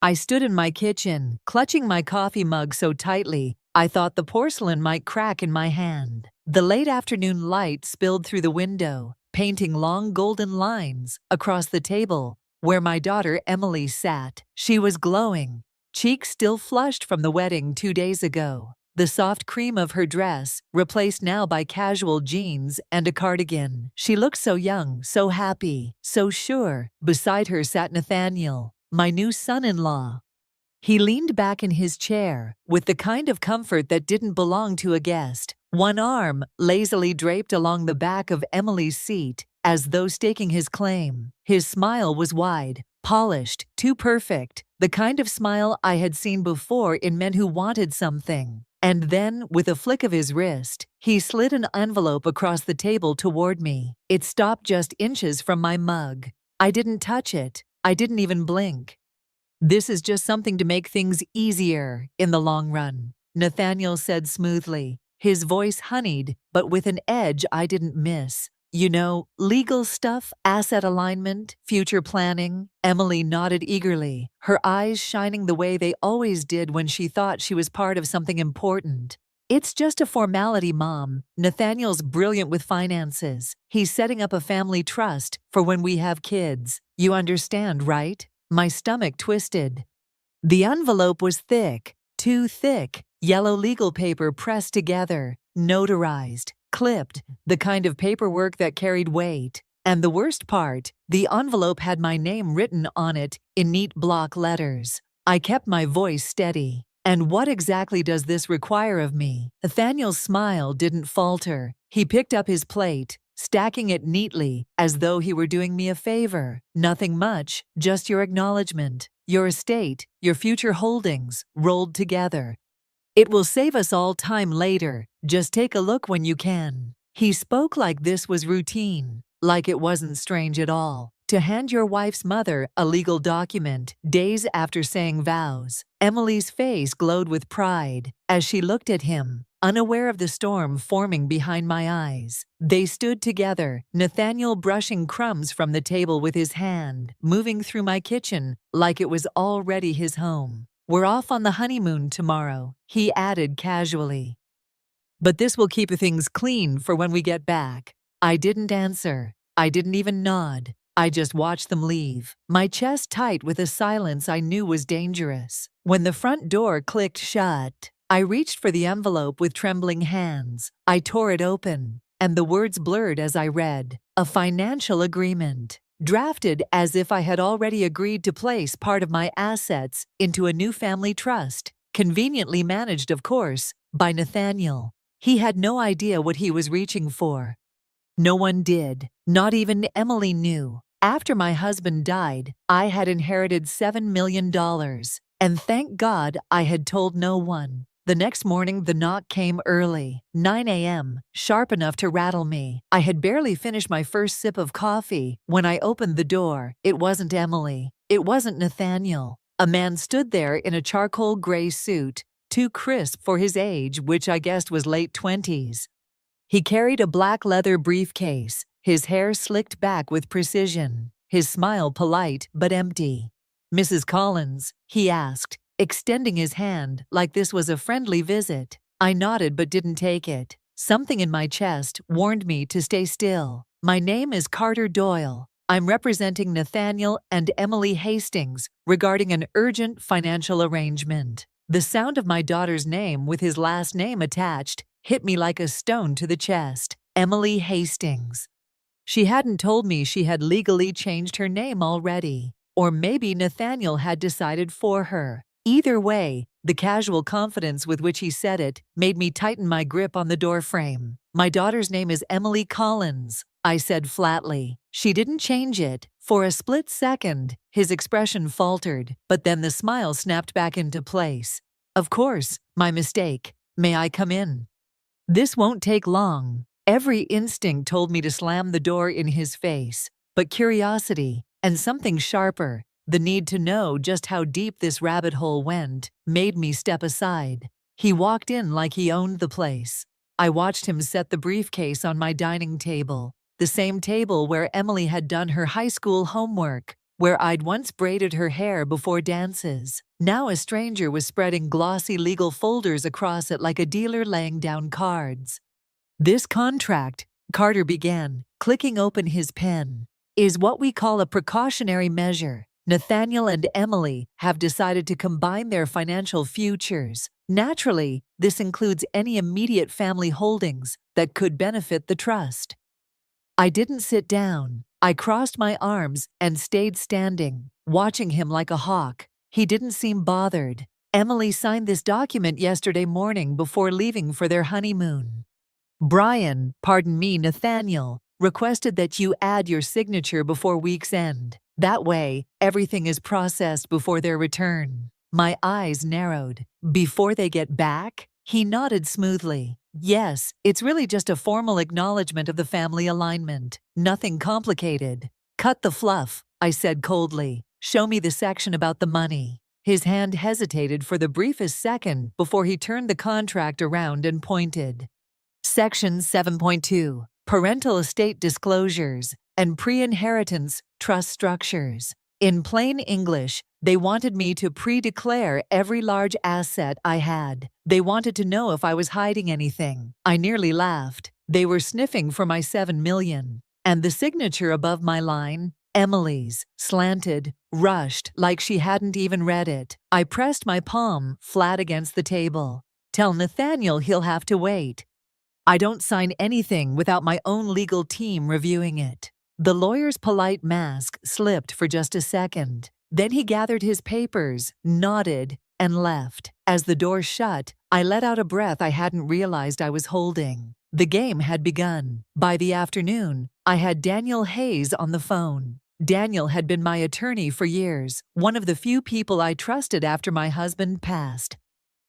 I stood in my kitchen, clutching my coffee mug so tightly I thought the porcelain might crack in my hand. The late afternoon light spilled through the window, painting long golden lines across the table where my daughter Emily sat. She was glowing, cheeks still flushed from the wedding 2 days ago. The soft cream of her dress, replaced now by casual jeans and a cardigan. She looked so young, so happy, so sure. Beside her sat Nathaniel, my new son-in-law. He leaned back in his chair, with the kind of comfort that didn't belong to a guest. One arm lazily draped along the back of Emily's seat, as though staking his claim. His smile was wide, polished, too perfect, the kind of smile I had seen before in men who wanted something. And then, with a flick of his wrist, he slid an envelope across the table toward me. It stopped just inches from my mug. I didn't touch it. I didn't even blink. "This is just something to make things easier in the long run," Nathaniel said smoothly, his voice honeyed, but with an edge I didn't miss. "You know, legal stuff, asset alignment, future planning." Emily nodded eagerly, her eyes shining the way they always did when she thought she was part of something important. "It's just a formality, Mom. Nathaniel's brilliant with finances. He's setting up a family trust for when we have kids. You understand, right?" My stomach twisted. The envelope was thick, too thick, yellow legal paper pressed together, notarized, clipped, the kind of paperwork that carried weight. And the worst part, the envelope had my name written on it in neat block letters. I kept my voice steady. "And what exactly does this require of me?" Nathaniel's smile didn't falter. He picked up his plate, stacking it neatly, as though he were doing me a favor. "Nothing much, just your acknowledgement, your estate, your future holdings, rolled together. It will save us all time later. Just take a look when you can." He spoke like this was routine, like it wasn't strange at all. To hand your wife's mother a legal document days after saying vows. Emily's face glowed with pride as she looked at him, unaware of the storm forming behind my eyes. They stood together, Nathaniel brushing crumbs from the table with his hand, moving through my kitchen like it was already his home. "We're off on the honeymoon tomorrow," he added casually. "But this will keep things clean for when we get back." I didn't answer. I didn't even nod. I just watched them leave, my chest tight with a silence I knew was dangerous. When the front door clicked shut, I reached for the envelope with trembling hands. I tore it open, and the words blurred as I read. A financial agreement, drafted as if I had already agreed to place part of my assets into a new family trust, conveniently managed, of course, by Nathaniel. He had no idea what he was reaching for. No one did. Not even Emily knew. After my husband died, I had inherited $7 million, and thank God I had told no one. The next morning the knock came early, 9 a.m., sharp enough to rattle me. I had barely finished my first sip of coffee when I opened the door. It wasn't Emily. It wasn't Nathaniel. A man stood there in a charcoal gray suit, too crisp for his age, which I guessed was late 20s. He carried a black leather briefcase, his hair slicked back with precision, his smile polite but empty. "Mrs. Collins?" he asked, extending his hand like this was a friendly visit. I nodded but didn't take it. Something in my chest warned me to stay still. "My name is Carter Doyle. I'm representing Nathaniel and Emily Hastings regarding an urgent financial arrangement." The sound of my daughter's name with his last name attached hit me like a stone to the chest. Emily Hastings. She hadn't told me she had legally changed her name already. Or maybe Nathaniel had decided for her. Either way, the casual confidence with which he said it made me tighten my grip on the doorframe. "My daughter's name is Emily Collins," I said flatly. "She didn't change it." For a split second, his expression faltered, but then the smile snapped back into place. "Of course, my mistake. May I come in?" "This won't take long." Every instinct told me to slam the door in his face, but curiosity, and something sharper, the need to know just how deep this rabbit hole went, made me step aside. He walked in like he owned the place. I watched him set the briefcase on my dining table, the same table where Emily had done her high school homework, where I'd once braided her hair before dances. Now a stranger was spreading glossy legal folders across it like a dealer laying down cards. "This contract," Carter began, clicking open his pen, "is what we call a precautionary measure. Nathaniel and Emily have decided to combine their financial futures. Naturally, this includes any immediate family holdings that could benefit the trust." I didn't sit down. I crossed my arms and stayed standing, watching him like a hawk. He didn't seem bothered. "Emily signed this document yesterday morning before leaving for their honeymoon. Nathaniel, requested that you add your signature before week's end. That way, everything is processed before their return." My eyes narrowed. "Before they get back?" He nodded smoothly. "Yes, it's really just a formal acknowledgement of the family alignment. Nothing complicated." "Cut the fluff," I said coldly. "Show me the section about the money." His hand hesitated for the briefest second before he turned the contract around and pointed. "Section 7.2, Parental Estate Disclosures and Pre-Inheritance Trust Structures." In plain English, they wanted me to pre-declare every large asset I had. They wanted to know if I was hiding anything. I nearly laughed. They were sniffing for my $7 million. And the signature above my line, Emily's, slanted, rushed, like she hadn't even read it. I pressed my palm flat against the table. "Tell Nathaniel he'll have to wait. I don't sign anything without my own legal team reviewing it." The lawyer's polite mask slipped for just a second. Then he gathered his papers, nodded, and left. As the door shut, I let out a breath I hadn't realized I was holding. The game had begun. By the afternoon, I had Daniel Hayes on the phone. Daniel had been my attorney for years, one of the few people I trusted after my husband passed.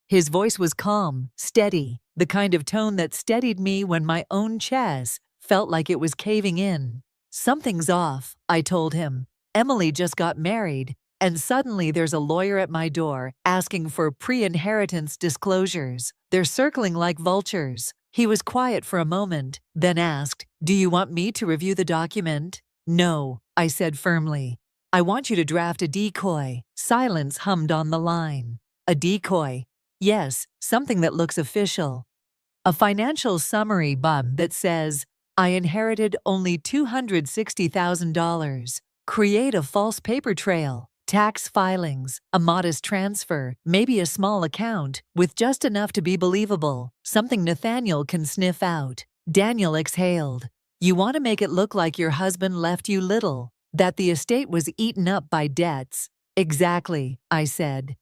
His voice was calm, steady, the kind of tone that steadied me when my own chest felt like it was caving in. "Something's off," I told him. "Emily just got married, and suddenly there's a lawyer at my door asking for pre-inheritance disclosures. They're circling like vultures." He was quiet for a moment, then asked, "Do you want me to review the document?" "No," I said firmly. "I want you to draft a decoy." Silence hummed on the line. "A decoy?" "Yes, something that looks official. A financial summary bump that says, 'I inherited only $260,000. Create a false paper trail, tax filings, a modest transfer, maybe a small account, with just enough to be believable, something Nathaniel can sniff out.'" Daniel exhaled. "You want to make it look like your husband left you little, that the estate was eaten up by debts." "Exactly," I said.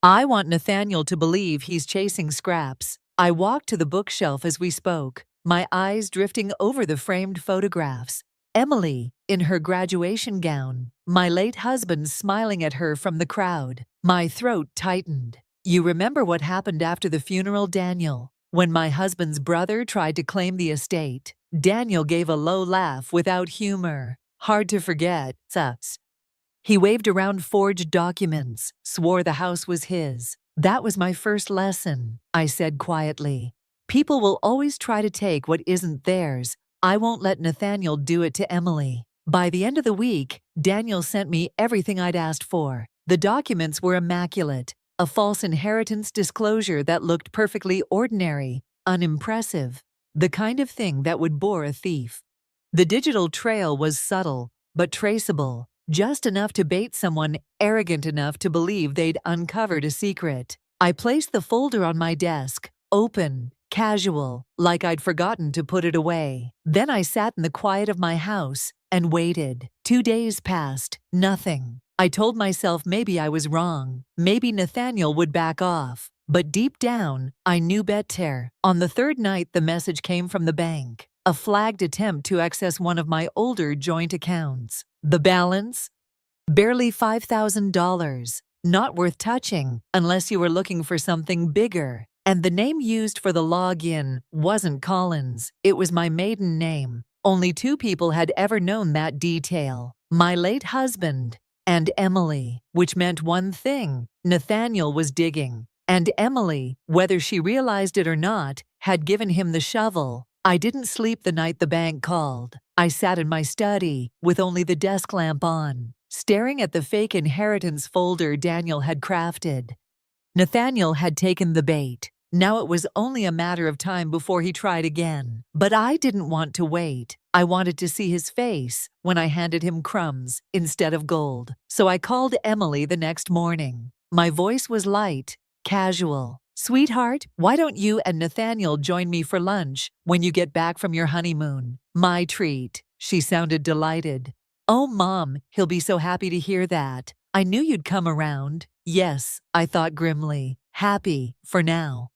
"I want Nathaniel to believe he's chasing scraps." I walked to the bookshelf as we spoke, my eyes drifting over the framed photographs. Emily, in her graduation gown, my late husband smiling at her from the crowd. My throat tightened. "You remember what happened after the funeral, Daniel? When my husband's brother tried to claim the estate?" Daniel gave a low laugh without humor. "Hard to forget, sus." He waved around forged documents, swore the house was his. "That was my first lesson," I said quietly. "People will always try to take what isn't theirs. I won't let Nathaniel do it to Emily." By the end of the week, Daniel sent me everything I'd asked for. The documents were immaculate. A false inheritance disclosure that looked perfectly ordinary, unimpressive. The kind of thing that would bore a thief. The digital trail was subtle, but traceable. Just enough to bait someone arrogant enough to believe they'd uncovered a secret. I placed the folder on my desk, open, casual, like I'd forgotten to put it away. Then I sat in the quiet of my house and waited. 2 days passed, nothing. I told myself maybe I was wrong. Maybe Nathaniel would back off. But deep down, I knew better. On the third night, the message came from the bank. A flagged attempt to access one of my older joint accounts. The balance? Barely $5,000. Not worth touching unless you were looking for something bigger. And the name used for the login wasn't Collins. It was my maiden name. Only 2 people had ever known that detail. My late husband and Emily, which meant one thing: Nathaniel was digging. And Emily, whether she realized it or not, had given him the shovel. I didn't sleep the night the bank called. I sat in my study, with only the desk lamp on, staring at the fake inheritance folder Daniel had crafted. Nathaniel had taken the bait. Now it was only a matter of time before he tried again. But I didn't want to wait. I wanted to see his face when I handed him crumbs instead of gold. So I called Emily the next morning. My voice was light, casual. "Sweetheart, why don't you and Nathaniel join me for lunch when you get back from your honeymoon? My treat." She sounded delighted. "Oh, Mom, he'll be so happy to hear that. I knew you'd come around." "Yes," I thought grimly. "Happy, for now."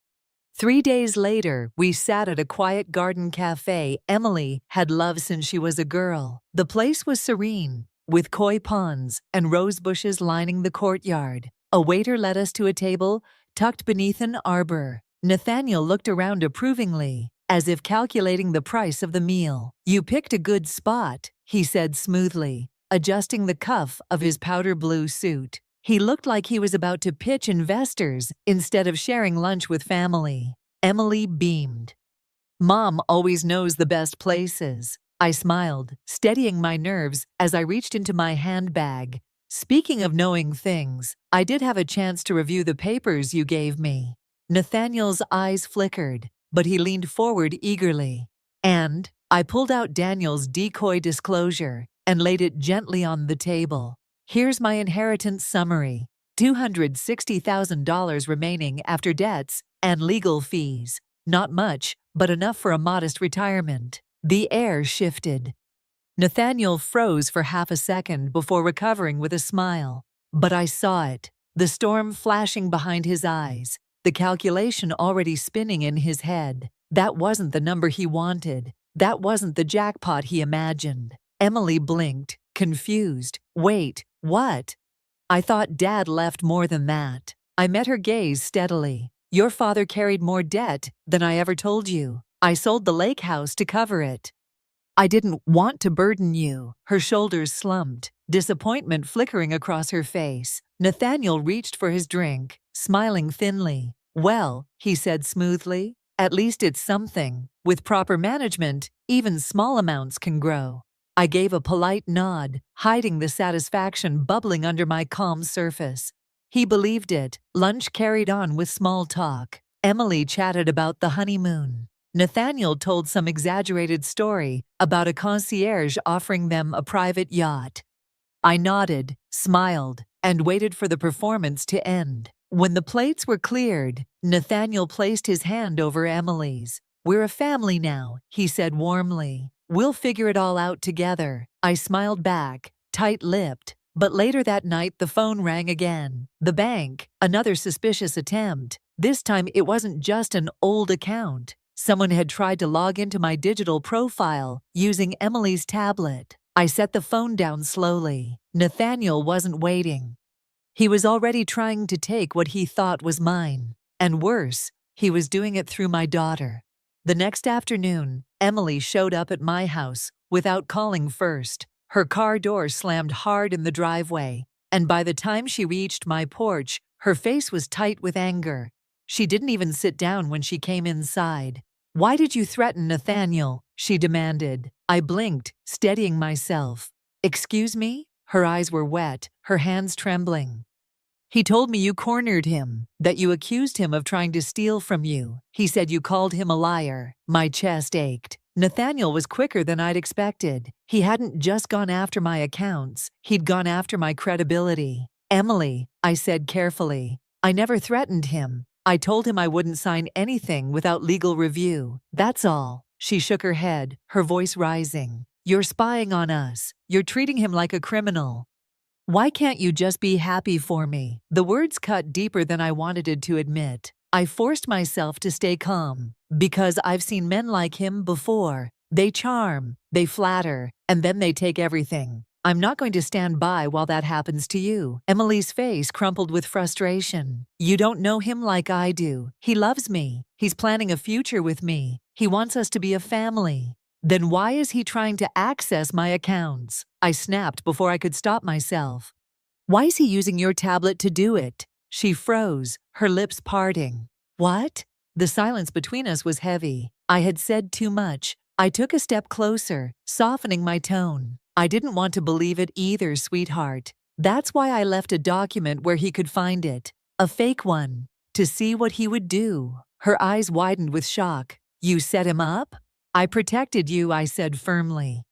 3 days later, we sat at a quiet garden cafe Emily had loved since she was a girl. The place was serene, with koi ponds and rose bushes lining the courtyard. A waiter led us to a table tucked beneath an arbor. Nathaniel looked around approvingly, as if calculating the price of the meal. "You picked a good spot," he said smoothly, adjusting the cuff of his powder blue suit. He looked like he was about to pitch investors instead of sharing lunch with family. Emily beamed. "Mom always knows the best places." I smiled, steadying my nerves as I reached into my handbag. "Speaking of knowing things, I did have a chance to review the papers you gave me." Nathaniel's eyes flickered, but he leaned forward eagerly. And I pulled out Daniel's decoy disclosure and laid it gently on the table. "Here's my inheritance summary. $260,000 remaining after debts and legal fees. Not much, but enough for a modest retirement." The air shifted. Nathaniel froze for half a second before recovering with a smile. But I saw it, the storm flashing behind his eyes, the calculation already spinning in his head. That wasn't the number he wanted. That wasn't the jackpot he imagined. Emily blinked, confused. "Wait, what?" "I thought Dad left more than that." I met her gaze steadily. "Your father carried more debt than I ever told you. I sold the lake house to cover it. I didn't want to burden you." Her shoulders slumped, disappointment flickering across her face. Nathaniel reached for his drink, smiling thinly. "Well," he said smoothly, "at least it's something. With proper management, even small amounts can grow." I gave a polite nod, hiding the satisfaction bubbling under my calm surface. He believed it. Lunch carried on with small talk. Emily chatted about the honeymoon. Nathaniel told some exaggerated story about a concierge offering them a private yacht. I nodded, smiled, and waited for the performance to end. When the plates were cleared, Nathaniel placed his hand over Emily's. "We're a family now," he said warmly. "We'll figure it all out together." I smiled back, tight-lipped. But later that night the phone rang again. The bank, another suspicious attempt. This time it wasn't just an old account. Someone had tried to log into my digital profile using Emily's tablet. I set the phone down slowly. Nathaniel wasn't waiting. He was already trying to take what he thought was mine. And worse, he was doing it through my daughter. The next afternoon, Emily showed up at my house without calling first. Her car door slammed hard in the driveway, and by the time she reached my porch, her face was tight with anger. She didn't even sit down when she came inside. "Why did you threaten Nathaniel?" she demanded. I blinked, steadying myself. "Excuse me?" Her eyes were wet, her hands trembling. "He told me you cornered him, that you accused him of trying to steal from you. He said you called him a liar." My chest ached. Nathaniel was quicker than I'd expected. He hadn't just gone after my accounts, he'd gone after my credibility. "Emily," I said carefully, "I never threatened him. I told him I wouldn't sign anything without legal review. That's all." She shook her head, her voice rising. "You're spying on us. You're treating him like a criminal. Why can't you just be happy for me?" The words cut deeper than I wanted to admit. I forced myself to stay calm, because I've seen men like him before. They charm, they flatter, and then they take everything. I'm not going to stand by while that happens to you." Emily's face crumpled with frustration. "You don't know him like I do. He loves me. He's planning a future with me. He wants us to be a family. Then why is he trying to access my accounts?" I snapped before I could stop myself. "Why is he using your tablet to do it?" She froze, her lips parting. "What?" The silence between us was heavy. I had said too much. I took a step closer, softening my tone. I didn't want to believe it either, sweetheart. That's why I left a document where he could find it. A fake one. To see what he would do. Her eyes widened with shock. You set him up? I protected you, I said firmly.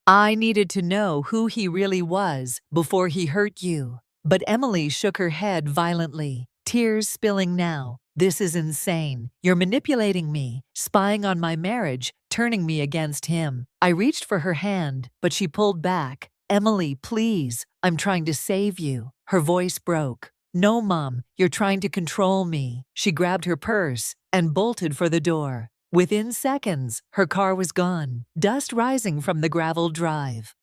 I needed to know who he really was before he hurt you. But Emily shook her head violently, tears spilling now. This is insane. You're manipulating me, spying on my marriage, turning me against him. I reached for her hand, but she pulled back. Emily, please, I'm trying to save you. Her voice broke. No, Mom, you're trying to control me. She grabbed her purse and bolted for the door. Within seconds, her car was gone, dust rising from the gravel drive.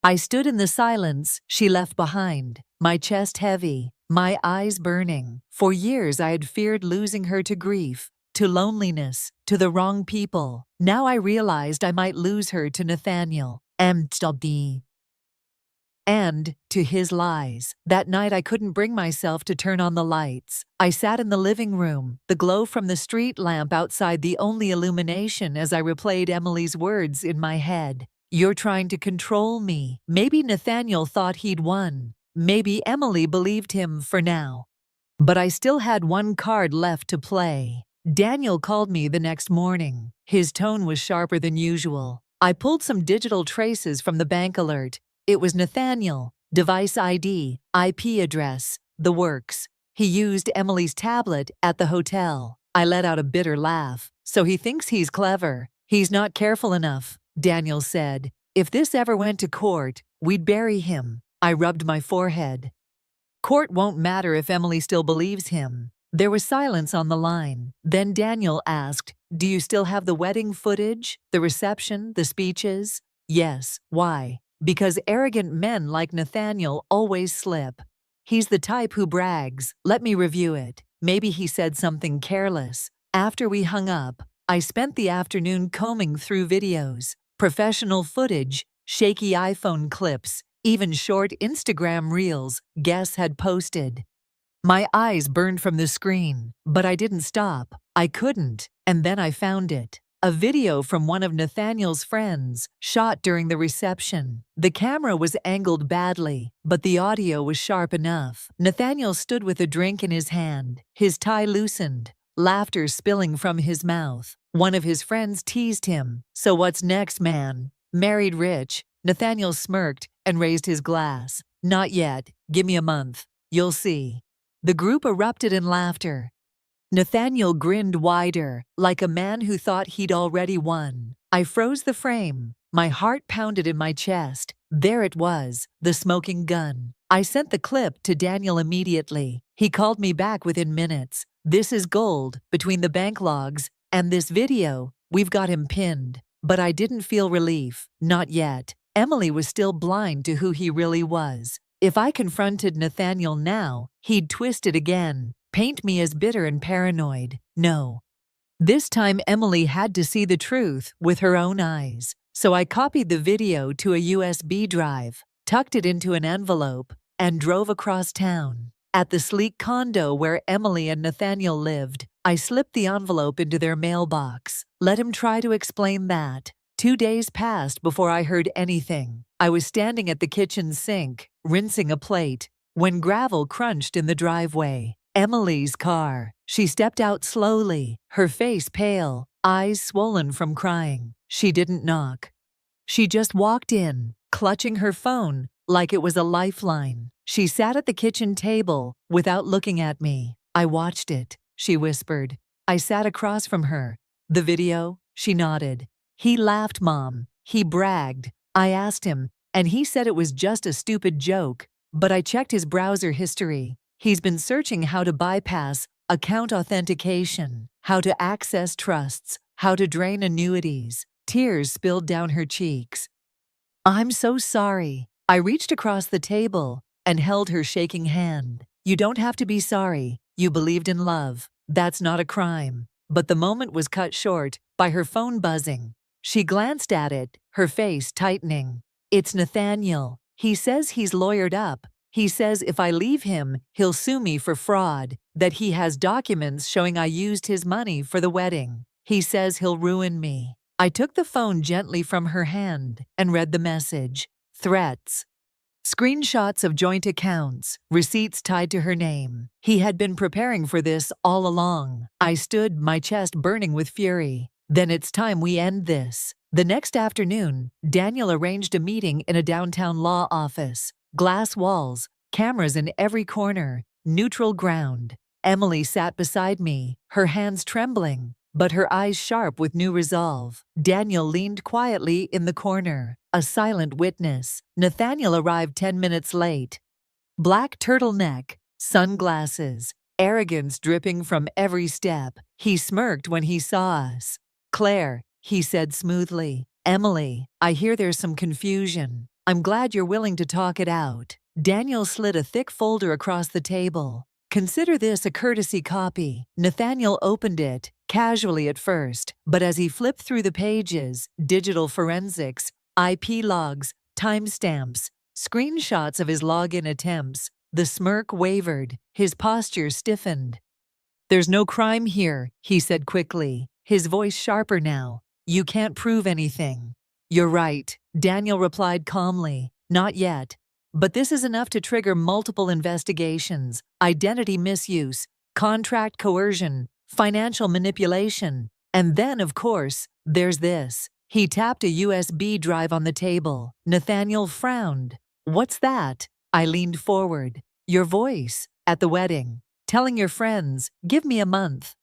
I stood in the silence she left behind, my chest heavy, my eyes burning. For years I had feared losing her to grief, to loneliness, to the wrong people. Now I realized I might lose her to Nathaniel, and to his lies. That night I couldn't bring myself to turn on the lights. I sat in the living room, the glow from the street lamp outside the only illumination as I replayed Emily's words in my head. You're trying to control me. Maybe Nathaniel thought he'd won. Maybe Emily believed him for now. But I still had one card left to play. Daniel called me the next morning. His tone was sharper than usual. I pulled some digital traces from the bank alert. It was Nathaniel. Device ID, IP address, the works. He used Emily's tablet at the hotel. I let out a bitter laugh. So he thinks he's clever. He's not careful enough, Daniel said. If this ever went to court, we'd bury him. I rubbed my forehead. Court won't matter if Emily still believes him. There was silence on the line. Then Daniel asked, do you still have the wedding footage? The reception? The speeches? Yes. Why? Because arrogant men like Nathaniel always slip. He's the type who brags. Let me review it. Maybe he said something careless. After we hung up, I spent the afternoon combing through videos, professional footage, shaky iPhone clips, even short Instagram reels guests had posted. My eyes burned from the screen, but I didn't stop. I couldn't, and then I found it. A video from one of Nathaniel's friends, shot during the reception. The camera was angled badly, but the audio was sharp enough. Nathaniel stood with a drink in his hand, his tie loosened, laughter spilling from his mouth. One of his friends teased him. So what's next, man? Married rich? Nathaniel smirked and raised his glass. Not yet. Give me a month. You'll see. The group erupted in laughter. Nathaniel grinned wider, like a man who thought he'd already won. I froze the frame. My heart pounded in my chest. There it was, the smoking gun. I sent the clip to Daniel immediately. He called me back within minutes. This is gold, between the bank logs and this video, we've got him pinned. But I didn't feel relief. Not yet. Emily was still blind to who he really was. If I confronted Nathaniel now, he'd twist it again. Paint me as bitter and paranoid. No. This time Emily had to see the truth with her own eyes. So I copied the video to a USB drive, tucked it into an envelope, and drove across town. At the sleek condo where Emily and Nathaniel lived, I slipped the envelope into their mailbox. Let him try to explain that. 2 days passed before I heard anything. I was standing at the kitchen sink, rinsing a plate, when gravel crunched in the driveway. Emily's car. She stepped out slowly, her face pale, eyes swollen from crying. She didn't knock. She just walked in, clutching her phone like it was a lifeline. She sat at the kitchen table without looking at me. I watched it, she whispered. I sat across from her. The video? She nodded. He laughed, Mom. He bragged. I asked him, and he said it was just a stupid joke. But I checked his browser history. He's been searching how to bypass account authentication, how to access trusts, how to drain annuities. Tears spilled down her cheeks. I'm so sorry. I reached across the table and held her shaking hand. You don't have to be sorry. You believed in love. That's not a crime. But the moment was cut short by her phone buzzing. She glanced at it, her face tightening. It's Nathaniel. He says he's lawyered up. He says if I leave him, he'll sue me for fraud, that he has documents showing I used his money for the wedding. He says he'll ruin me. I took the phone gently from her hand and read the message. threats, screenshots of joint accounts, receipts tied to her name. He had been preparing for this all along. I stood, my chest burning with fury. Then it's time we end this. The next afternoon, Daniel arranged a meeting in a downtown law office. Glass walls, cameras in every corner, neutral ground. Emily sat beside me, her hands trembling, but her eyes sharp with new resolve. Daniel leaned quietly in the corner, a silent witness. Nathaniel arrived 10 minutes late. Black turtleneck, sunglasses, arrogance dripping from every step. He smirked when he saw us. "Claire," he said smoothly. "Emily, I hear there's some confusion. I'm glad you're willing to talk it out." Daniel slid a thick folder across the table. "Consider this a courtesy copy." Nathaniel opened it, casually at first, but as he flipped through the pages, digital forensics, IP logs, timestamps, screenshots of his login attempts, the smirk wavered, his posture stiffened. "There's no crime here," he said quickly, his voice sharper now. "You can't prove anything." "You're right," Daniel replied calmly. "Not yet. But this is enough to trigger multiple investigations: identity misuse, contract coercion, financial manipulation. And then, of course, there's this." He tapped a USB drive on the table. Nathaniel frowned. "What's that?" I leaned forward. "Your voice, at the wedding, telling your friends, 'Give me a month.'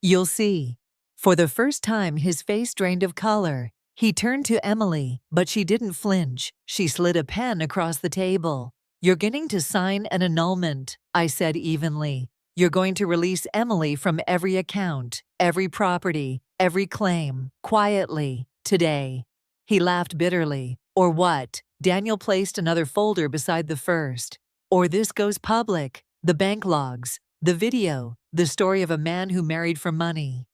You'll see." For the first time, his face drained of color. He turned to Emily, but she didn't flinch. She slid a pen across the table. "You're going to sign an annulment," I said evenly. "You're going to release Emily from every account, every property, every claim, quietly, today." He laughed bitterly. "Or what?" Daniel placed another folder beside the first. "Or this goes public. The bank logs, the video, the story of a man who married for money.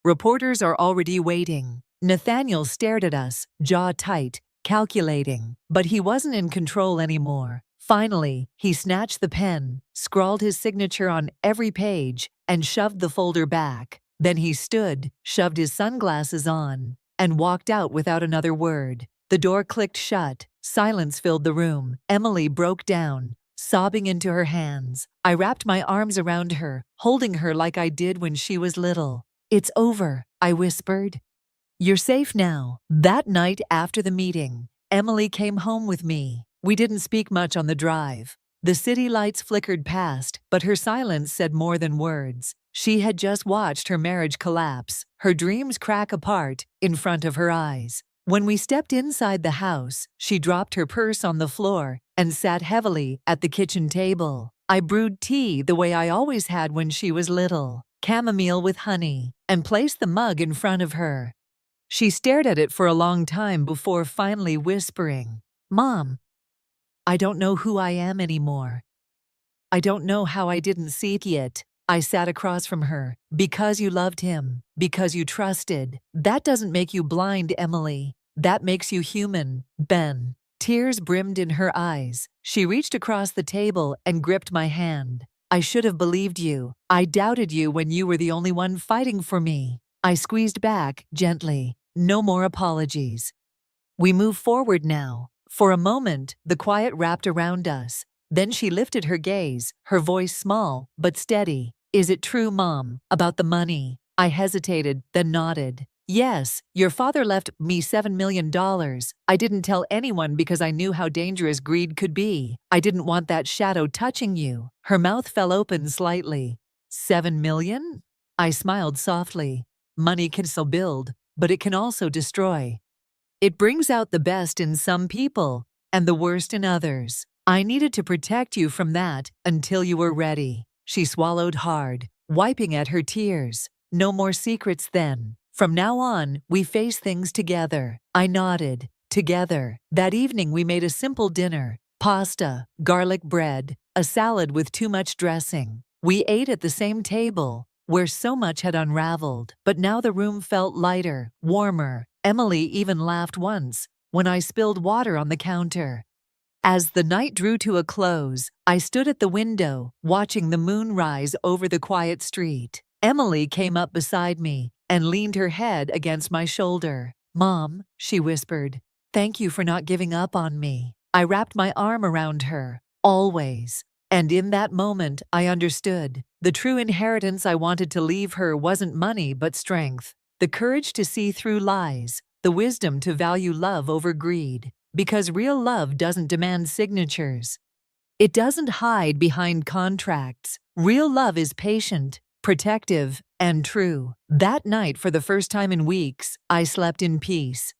Reporters are already waiting." Nathaniel stared at us, jaw tight, calculating. But he wasn't in control anymore. Finally, he snatched the pen, scrawled his signature on every page, and shoved the folder back. Then he stood, shoved his sunglasses on, and walked out without another word. The door clicked shut. Silence filled the room. Emily broke down, sobbing into her hands. I wrapped my arms around her, holding her like I did when she was little. "It's over," I whispered. "You're safe now." That night after the meeting, Emily came home with me. We didn't speak much on the drive. The city lights flickered past, but her silence said more than words. She had just watched her marriage collapse, her dreams crack apart in front of her eyes. When we stepped inside the house, she dropped her purse on the floor and sat heavily at the kitchen table. I brewed tea the way I always had when she was little, chamomile with honey, and placed the mug in front of her. She stared at it for a long time before finally whispering, "Mom, I don't know who I am anymore. I don't know how I didn't see it." I sat across from her. "Because you loved him, because you trusted. That doesn't make you blind, Emily. That makes you human, Ben." Tears brimmed in her eyes. She reached across the table and gripped my hand. "I should have believed you. I doubted you when you were the only one fighting for me." I squeezed back, gently. "No more apologies. We move forward now." For a moment, the quiet wrapped around us. Then she lifted her gaze, her voice small but steady. "Is it true, Mom, about the money?" I hesitated, then nodded. "Yes, your father left me $7 million. I didn't tell anyone because I knew how dangerous greed could be. I didn't want that shadow touching you." Her mouth fell open slightly. "$7 million?" I smiled softly. "Money can still build, but it can also destroy. It brings out the best in some people and the worst in others. I needed to protect you from that until you were ready." She swallowed hard, wiping at her tears. "No more secrets then. From now on, we face things together." I nodded. "Together." That evening we made a simple dinner: pasta, garlic bread, a salad with too much dressing. We ate at the same table, where so much had unraveled, but now the room felt lighter, warmer. Emily even laughed once, when I spilled water on the counter. As the night drew to a close, I stood at the window, watching the moon rise over the quiet street. Emily came up beside me and leaned her head against my shoulder. "Mom," she whispered, Thank you for not giving up on me. I wrapped my arm around her, always. And in that moment, I understood. The true inheritance I wanted to leave her wasn't money but strength, the courage to see through lies, the wisdom to value love over greed. Because real love doesn't demand signatures. It doesn't hide behind contracts. Real love is patient, protective, and true. That night, for the first time in weeks, I slept in peace.